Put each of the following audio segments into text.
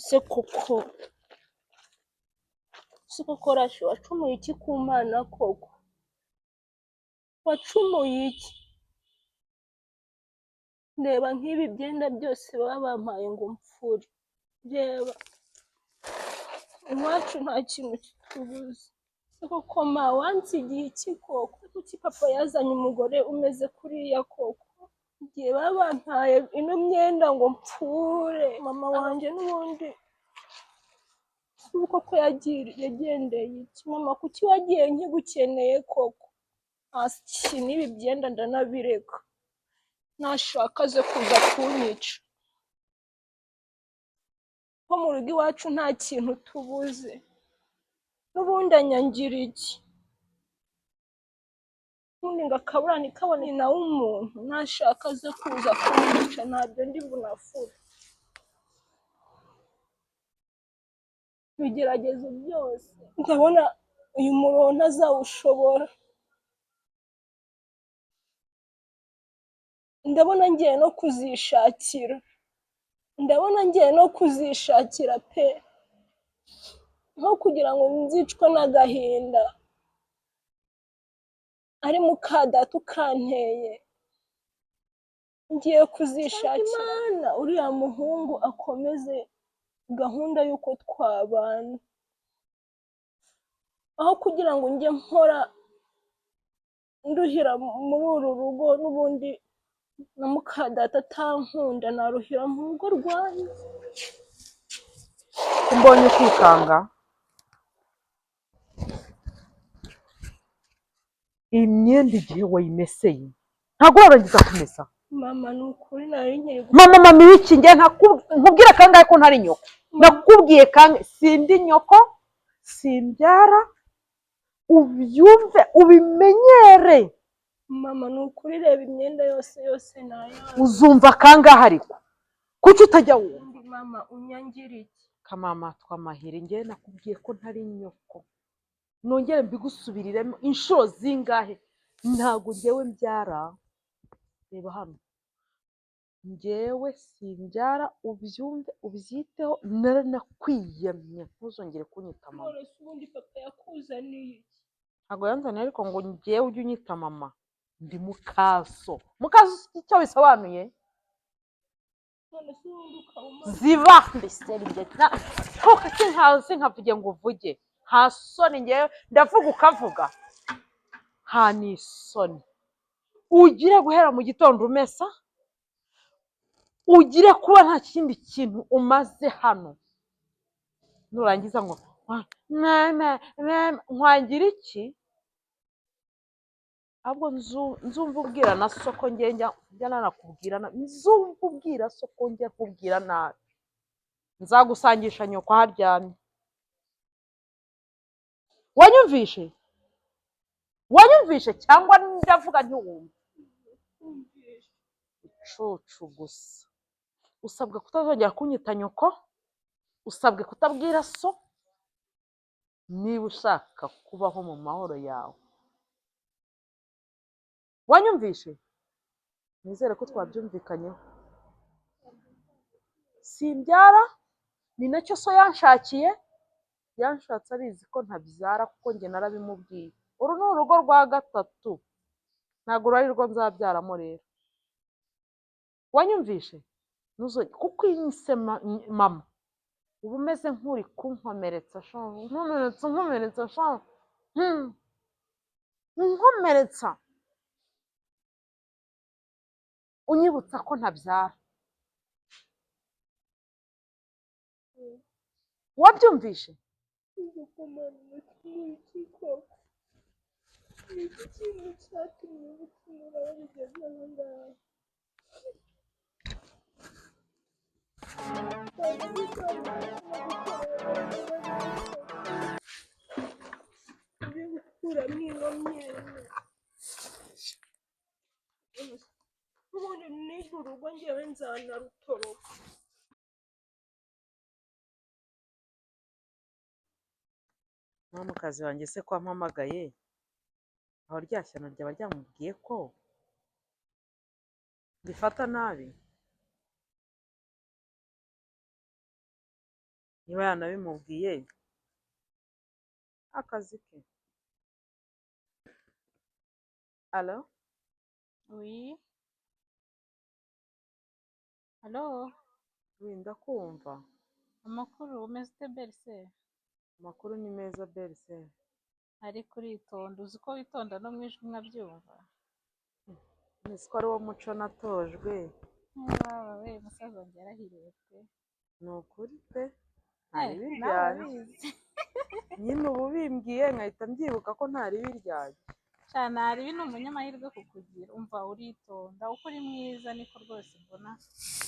se koko Rashi wacumuye iki ku Mana koko? Wacumuye iki? Reba nk'ibi byenda byose baba bampaye ngo mpfure, reba iwacu nta kintu kitubuze. Se koko ma wansigiye iki koko? Kuki papa yazanye umugore umeze kuriya koko? Igihe baba bampaye ino myenda ngo mpfure, mama wanjye n'ubundi ubu koko yagendeye iki? Mama kuki wagiye nkigukeneye koko? Hasi n'ibi byenda ndanabireka, nashaka aze kuza kunyica. Ko mu rugo iwacu nta kintu tubuze, n'ubundi anyangira iki? Ubundi ngo akabura ntikabone nyina w'umuntu, nashaka aze kuza kunyica, ntabyo ndi bunafure. Ibigeragezo byose ndabona uyu murongo ntazawushobora, ndabona ngiye no kuzishakira, pe, nko kugira ngo nzicwe n'agahinda ari muka data ukanteye, ngiye kuzishakira. Imana uriya muhungu akomeze gahunda y'uko twabana, aho kugira ngo njye mpora nduhira muri uru rugo, n'ubundi na muka data atankunda, naruhira mu rugo rwanjye. Mbonye kwikanga iyi myenda igihe wayimeseye ntabwo warangiza kumesa. Mama ni ukuri nari nkiri mama ibiki njye nkubwira kangahe ko ntari nyoko? Nakubwiye kangahe sindi nyoko, simbyara, ubyumve ubimenyere. Mama ni ukuri reba imyenda yose nayanze. Uzumva kangahe ariko? Kuki utajya wumva? Mama unyangira iki? Kamama twamahire njye nakubwiye ko ntari nyoko, nongere mbigusubiriremo inshuro zingahe? Ntabwo njyewe mbyara, reba hano, njyewe simbyara, ubyumve ubyiteho, naranakwiyamye ntuzongere kunyita mama. None se ubundi papa yakuzaniye iki? Ntabwo yanzaniye ariko ngo njyewe ujye unyita mama, ndi mukaso. Mukaso icyo bisobanuye? None se ubundi ukaba ziba mbiseri njye sinkavuge ngo uvuge, nta soni njyewe ndavuga ukavuga, nta n'isoni. Ugire guhera mu gitondo umesa, ugire kuba nta kindi kintu umaze hano, nurangiza ngo nkwangira iki? ahubwo nzumva ubwira na soko njya nanakubwira nabi, nzumva ubwira soko njya kubwira nabi, nzagusangisha nyoko aharyamye. Wanyumvishe cyangwa ndavuga ntiwumve? Icucu gusa. Usabwe kutazongera kunyita nyoko, usabwe kutabwira so, niba ushaka kubaho mu mahoro yawe. Wanyumvishe? Nizere ko twabyumvikanyeho. Simbyara, ni nacyo so yanshakiye, yanshatse abizi ko ntabyara kuko njye narabimubwiye. Uru ni urugo rwa gatatu, ntabwo ruri rwo nzabyaramo rero. Wanyumvishe? Kuko iyi ni mama, uba umeze nk'uri kunkomeretsa, nkomeretsa, unyibutsa ko ntabyara. Wabyumvishe? ubundi n'ijuru urugo njyewe nzanarutoroka. Mwamukazi wanjye se ko ampamagaye, aho rya shyano ryaba ryamubwiye ko mbifata nabi? niba yanabimubwiye akazi ke. Alo? Oui. Halo, Wenda kumva. amakuru umeze ute Berse? Amakuru ni meza Berse. Ariko uritonda, uzi ko witonda no mu ijwi nkabyumva. Nzi ko ari wo muco natojwe. Baba we musaza wanjye yarahiriwe pe. Ni ukuri pe. Ntari nawe biryanye. urabizi. Nyine ubu bimbwiye nkahita mbyibuka ko ntari biryanye. Cyane hari ni umunyamahirwe kukugira. Umva uritonda, uko uri mwiza niko rwose mbona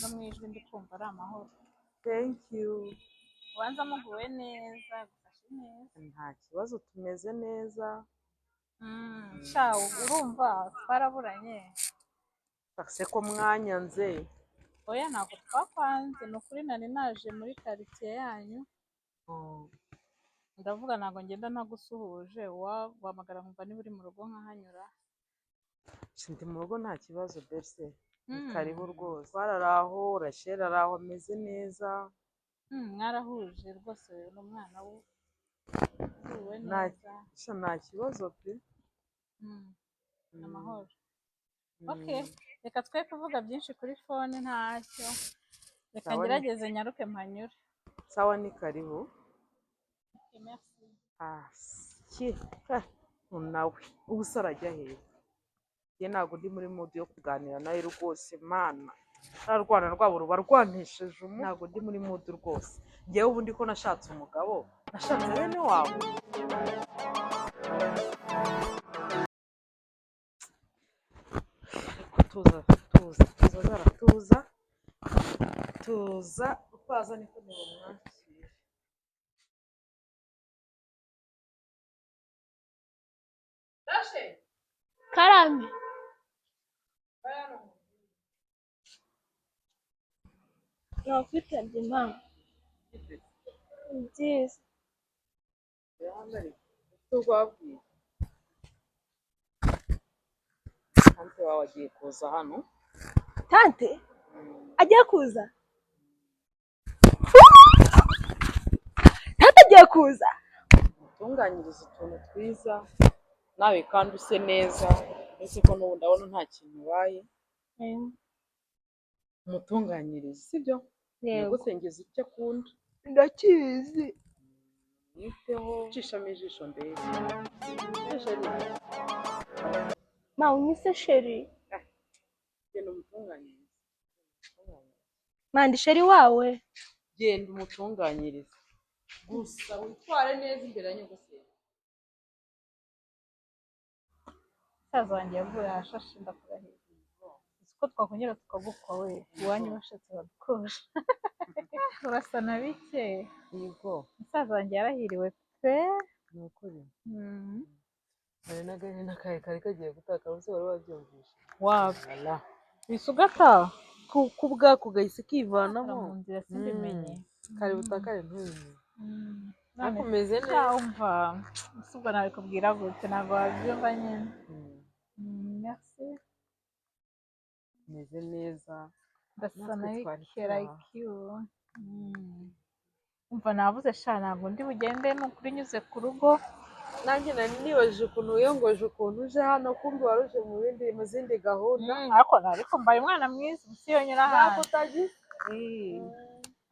no mu ijwi ndi kumva ari amahoro. Thank you. Ubanza muguwe neza, gufashe neza. Nta kibazo tumeze neza. Sha urumva twaraburanye. Ese ko mwanyanze? Oya ntabwo twakwanze, ni ukuri nari naje muri quartier yanyu. Ndavuga ntabwo ngenda nagusuhuje, wahamagara nkumva niba uri mu rugo nkahanyura. Ndi mu rugo nta kibazo Berse. Ni karibu rwose. Twararaho, Rachel araho ameze neza. Mwarahuje rwose wewe n'umwana we. Uwe neza. Nta kibazo pe. Amahoro. Okay, reka twe kuvuga byinshi kuri phone ntacyo. Reka ngerageze nyaruke mpanyure. Sawa ni karibu. Merci. Nawe ubu se arajya hehe? Njye ntabwo ndi muri mood yo kuganira nawe rwose mana. Rwarwana rwabo ruba rwantesheje ntabwo ndi muri mood rwose. Njyewe ubu ndi ko nashatse umugabo, nashatse bene wabo. Tuza ukaza niko ntibamwakira. Karame. Nakwitabye Imana. Ni byiza. Tante wawe agiye kuza hano. Tante? Agiye kuza? Tante agiye kuza? Tunganyiriza utuntu twiza nawe kandi use neza uretse ko n'ubu ndabona nta kintu ubaye. Umutunganyiriza sibyo? Yego sengeza icyo akunda. Ndakizi. Yiteho cishamo ijisho mbere. Ma unyise sheri. Genda umutunganyiriza. Mandi sheri wawe. Genda umutunganyiriza. Gusa witware neza imbere ya nyogosenge. Musaza wanjye yavuye ahashashe ndakurahiye. Uzi ko twakongera tukagukwa we, iwanyu bashatse badukosha. Urasa na bike. Yego. Musaza wanjye yarahiriwe pe. Ni ukuri. Hari n'agahinda kari kagiye gutaka bose wari wabyumvishe. Wala. Bisugata. Ku bwako gahise kivanamo. Mu nzira simbimenye. Kari butakare ntubimenye. Nakomeze neza. Umva. Usubwo nawe kubwira gute ntabwo wabyumva nyine. Merci. Meze neza. Ndasa na like you. Umva nabuze sha ntabwo ndi bugende n'ukuri nyuze ku rugo. Nanjye nari nibajije ukuntu wiyongoje ukuntu uje hano kumbi waruje mu zindi gahunda. Ariko mbaye umwana mwiza usi yonyura hano. Ntabwo utagize.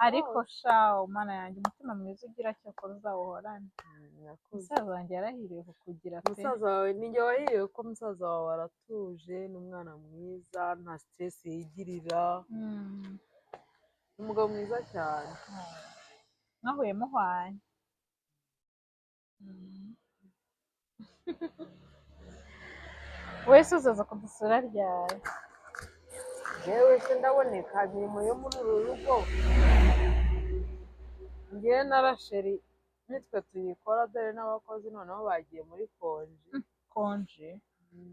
Ariko sha umwana yanjye umutima mwiza ugira cyo ko uzawuhorana. Musaza wanjye yarahiriwe kukugira pe. Musaza wawe ninjye wahiriwe ko musaza wawe aratuje n'umwana mwiza nta stress yigirira. Umugabo mwiza cyane. Mwahuye muhwanye. Wese uzaza kudusura ryari? Yewe se ndaboneka imirimo yo muri uru rugo. Njyewe na Rachel nitwe tuyikora dore n'abakozi noneho bagiye muri konji. Konji?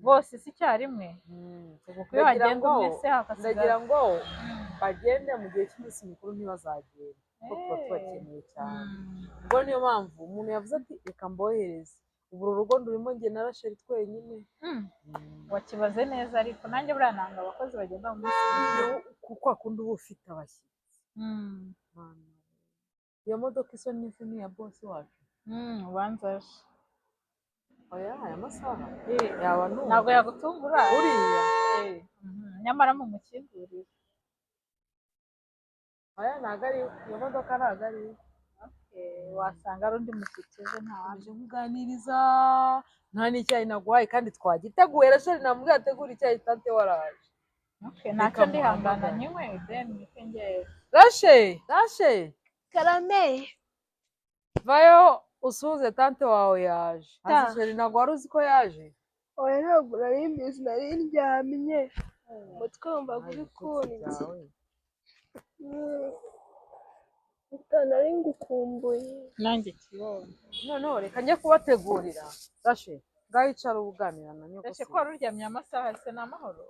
Bose si icyarimwe? Kuko iyo hagenda umwe se hakasigara. Ndagira ngo bagende mu gihe cy'iminsi mikuru ntibazagenda. Kuko tuba tubakeneye cyane. Ubwo niyo mpamvu umuntu yavuze ati reka mbohereze. Ubu uru rugo ndurimo njye na Rachel twenyine. Wakibaze neza ariko nanjye buriya nanga abakozi bagenda mu minsi mikuru. Kuko akunda uba ufite abashyitsi. iyo modoka isa n'izi ni iya bosi wacu. ubanza aje. Oya aya masaha Eh, yaba numva ntabwo yagutungura uriya. nyamara mumukingurire. Oya ntabwo ari we. Iyo modoka ntabwo ari we. Wasanga ari undi mushyitsi uje ntawe. Aje kuganiriza nta n'icyayi naguhaye kandi twagiteguye. Rasheli namubwiye ategura icyayi tante waraje. Ntacyo ndihangana nkinywe then nikengere. Rashe karame vayo usuhuze tante wawe yaje. Rasheli ntabwo wari uzi ko yaje. oya ntabwo nari mbizi nari ndyamye umutwe wumvaga uri kundya nari ngukumbuye Nanjye kibonye. Noneho reka njye kubategurira. Rashe ngaho icara ubuganira na Ese nyogosenge. ko wari uryamye amasaha se ni amahoro?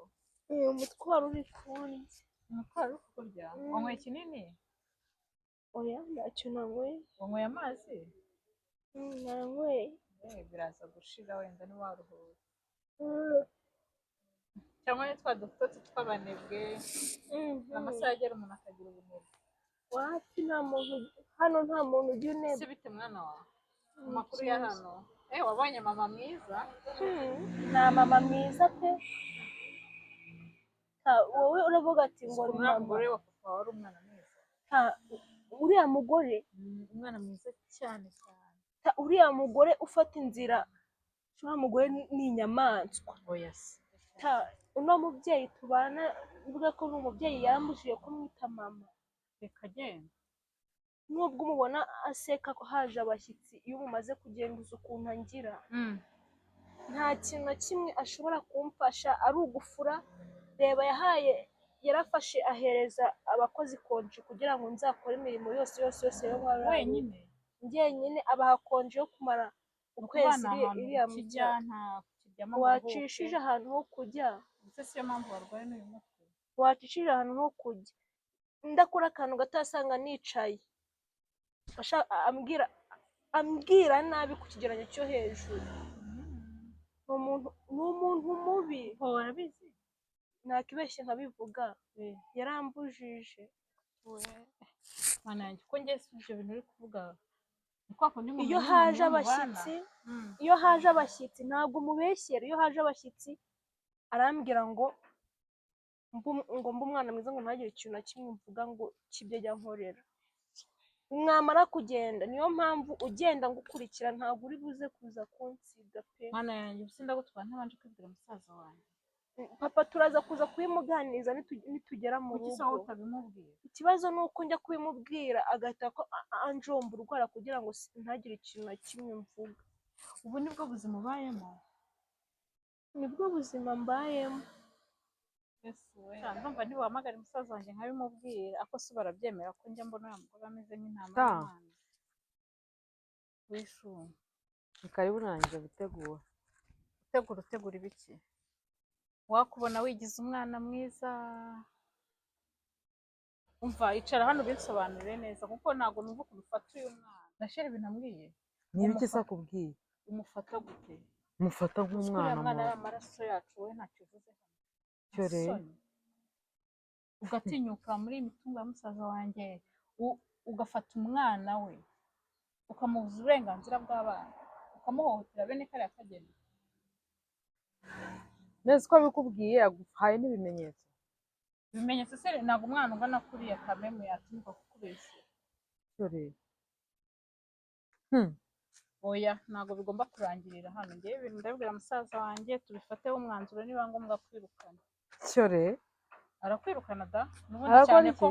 umutwe wari uri kundya Umutwe wari uri kurya? Wanyweye kinini? oya ntacyo nanyweye Wanyweye amazi? nanyweye Biraza gushira wenda ntiwaruhuka. Cyangwa ni twa dutotsi tw'abanebwe. Amasaha agera umuntu akagira ubunebwe. wapi nta muntu hano nta muntu ujya Si unebwa bite mwana wawe? Amakuru ya hano. Wabonye mama mwiza? nta mama mwiza pe wowe uravuga ati ngo ni Uriya mama mugore wa papa wari umwana mwiza. uriya mugore Umwana mwiza cyane cyane. uriya mugore ufata inzira uriya mugore ni inyamaswa Oya se. uno mubyeyi tubana mvuga ko ni umubyeyi yambujije kumwita mama Reka genda. nubwo umubona aseka ko haje abashyitsi iyo mumaze kugenda uzi ukuntu angira nta kintu na kimwe ashobora kumfasha ari ugufura reba yarafashe ahereza abakozi konji kugira ngo nzakore imirimo yose yo mwaba Wenyine? njyenyine abaha konji yo kumara ukwezi iriya mujya wacishije ahantu ho kujya Ese siyo mpamvu warwaye n'uyu mutwe? wacishije ahantu ho kujya ndakora akantu gato asanga nicaye ambwira nabi ku kigereranyo cyo hejuru ni umuntu mubi warabizi nakibeshye nkabivuga yarambujije mana yanjye ko njye si ibyo bintu uri kuvuga ni kwa kundi umuntu iyo haje abashyitsi ntabwo umubeshyera iyo haje abashyitsi arambwira ngo mbe umwana mwiza ngo ntagire ikintu na kimwe mvuga ngo kibyo ajya nkorera mwamara kugenda niyo mpamvu ugenda ngukurikira ntabwo uri buze kuza kunsiga pe mana yanjye ubusa ndagutwara ntabanje kwibwira musaza wanjye papa turaza kuza kubimuganiriza nitugera mu rugo ikibazo ni uko njya kubimubwira agahita ko anjomba urwara kugira ngo ntagire ikintu na kimwe mvuga ubu nibwo buzima ubayemo nibwo buzima mbayemo ndumva ntiwahamagara umusaza wanjye nkabimubwira ako se barabyemera ko njya mbona uriya mukobwa ameze nk'intama y'Imana wishumye ni karibu urangije utegura ibiki wakubona wigize umwana mwiza umva icara hano ubisobanurire neza kuko ntabwo numva ukuntu ufata uyu mwana Rasheli ibintu ambwiye ni ibiki se akubwiye umufata gute mufata nk'umwana mwana ari amaraso yacu wowe ntacyo uvuze ugatinyuka muri iyi mitungo ya musaza wanjye ugafata umwana we ukamubuza uburenganzira bw'abana ukamuhohotera bene kariya kageni neza ko bikubwiye aguhaye n'ibimenyetso ibimenyetso se ntabwo umwana ungana kuriya kameme yatinyuka kukubeshya oya ntabwo bigomba kurangirira hano ngewe ibintu ndabibwira musaza wanjye tubifateho umwanzuro niba ngombwa kwirukana cyore arakwirukana da n'ubundi cyane ko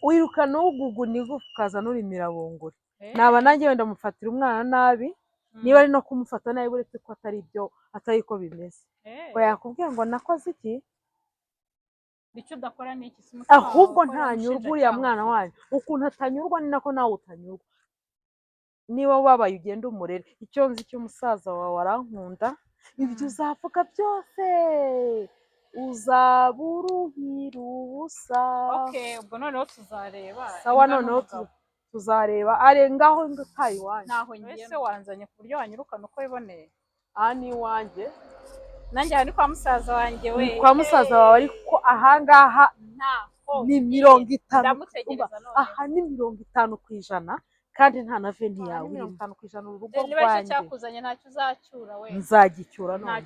wirukana ugugu n'igufu ukaza n'urimira bunguri naba nanjye wenda mufatira umwana nabi niba ari no kumufata nabi uretse ko atari ko bimeze ngo yakubwiye ngo nakoze iki icyo udakora ni iki ahubwo ntanyurwa uriya mwana wanyu ukuntu atanyurwa ni nako nawe utanyurwa niba wabaye ugenda umurere icyo nzi cy'umusaza wawe arankunda ibyo uzavuga byose uzaba uruhira ubusa ubwo noneho tuzareba sawa noneho tuzareba arengaho ngo utayi iwanjye ntaho ngiye wanzanye ku buryo wanyirukana uko wiboneye aha ni iwanjye nanjye aha ni kwa musaza wanjye we kwa musaza wawe ariko ahangaha ni 50. ndamutegereza none Aha ni 50% kandi nta na veni aha yawe ni irimo. 50% urugo niba aricyo rwanjye cyakuzanye ntacyo uzacyura we nzagicyura none. ntacyo